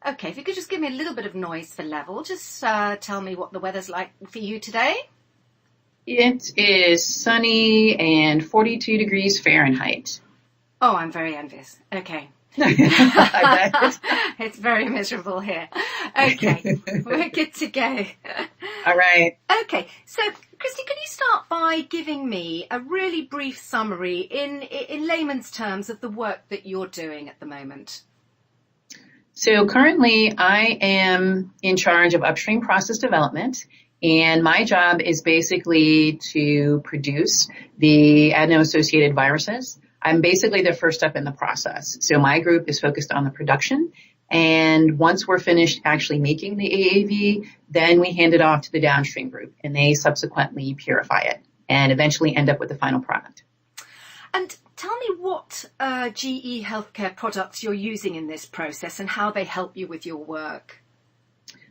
Okay, if you could just give me a little bit of noise for level, just tell me what the weather's like for you today. It is sunny and 42 degrees Fahrenheit. Oh, I'm very envious. Okay. I bet. It's very miserable here. Okay, we're good to go. All right. Okay, so Christy, can you start by giving me a really brief summary in layman's terms of the work that you're doing at the moment? So currently I am in charge of upstream process development, and my job is basically to produce the adeno-associated viruses. I'm basically the first step in the process. So my group is focused on the production, and once we're finished actually making the AAV, then we hand it off to the downstream group, and they subsequently purify it and eventually end up with the final product. And tell me what GE Healthcare products you're using in this process and how they help you with your work.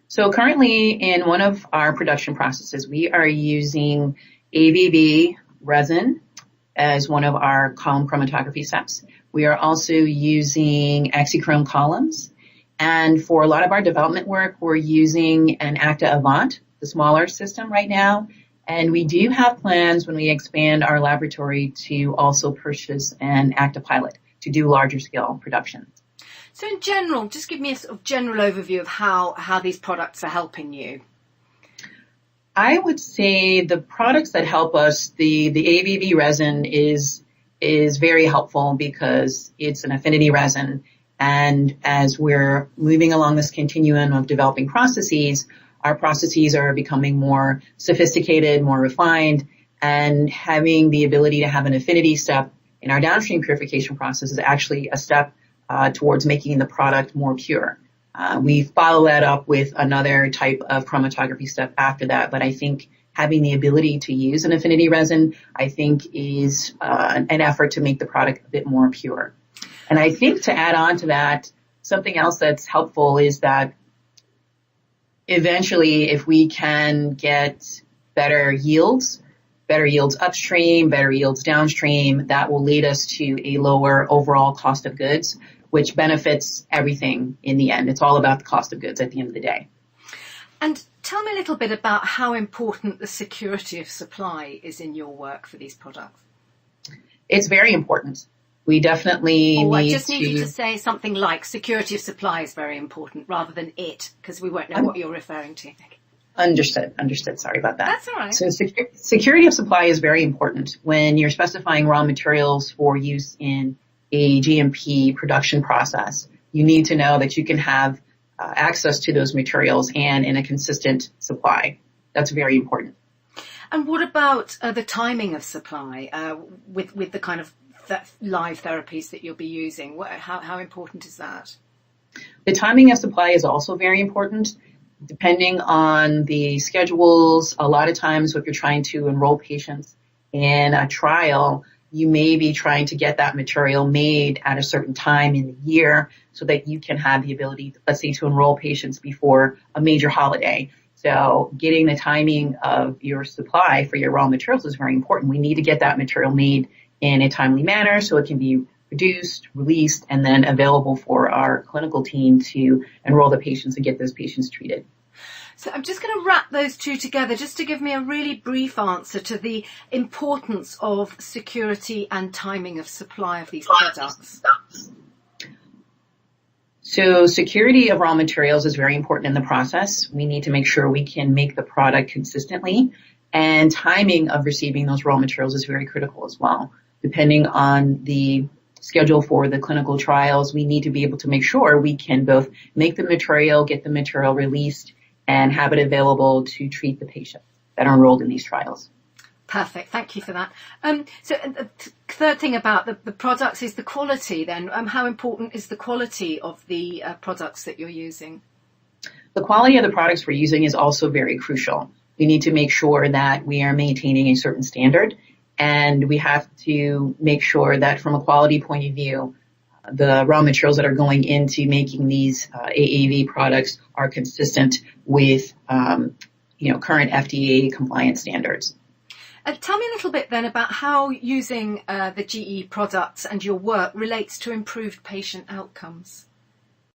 So currently in one of our production processes, we are using ABB resin as one of our column chromatography steps. We are also using Axichrome columns. And for a lot of our development work, we're using an Acta Avant, the smaller system right now. And we do have plans when we expand our laboratory to also purchase an Acta Pilot to do larger scale production. So in general, just give me a sort of general overview of how these products are helping you. I would say the products that help us, the ABB resin is very helpful because it's an affinity resin. And as we're moving along this continuum of developing processes, our processes are becoming more sophisticated, more refined, and having the ability to have an affinity step in our downstream purification process is actually a step towards making the product more pure. We follow that up with another type of chromatography step after that, but I think having the ability to use an affinity resin, I think is an effort to make the product a bit more pure. And I think to add on to that, something else that's helpful is that eventually if we can get better yields upstream, better yields downstream, that will lead us to a lower overall cost of goods, which benefits everything in the end. It's all about the cost of goods at the end of the day. And tell me a little bit about how important the security of supply is in your work for these products. It's very important. We definitely I just need you to say something like security of supply is very important rather than it, because we won't know what you're referring to. Understood. Sorry about that. That's all right. So security of supply is very important when you're specifying raw materials for use in a GMP production process. You need to know that you can have access to those materials and in a consistent supply. That's very important. And what about the timing of supply with the kind of live therapies that you'll be using? How important is that? The timing of supply is also very important. Depending on the schedules, a lot of times if you're trying to enroll patients in a trial, you may be trying to get that material made at a certain time in the year so that you can have the ability, let's say, to enroll patients before a major holiday. So getting the timing of your supply for your raw materials is very important. We need to get that material made in a timely manner so it can be produced, released, and then available for our clinical team to enroll the patients and get those patients treated. So I'm just going to wrap those two together just to give me a really brief answer to the importance of security and timing of supply of these products. So security of raw materials is very important in the process. We need to make sure we can make the product consistently, and timing of receiving those raw materials is very critical as well. Depending on the schedule for the clinical trials, we need to be able to make sure we can both make the material, get the material released, and have it available to treat the patients that are enrolled in these trials. Perfect. Thank you for that. So the third thing about the products is the quality then. How important is the quality of the products that you're using? The quality of the products we're using is also very crucial. We need to make sure that we are maintaining a certain standard, and we have to make sure that from a quality point of view, the raw materials that are going into making these AAV products are consistent with current FDA compliant standards. Tell me a little bit then about how using the GE products and your work relates to improved patient outcomes.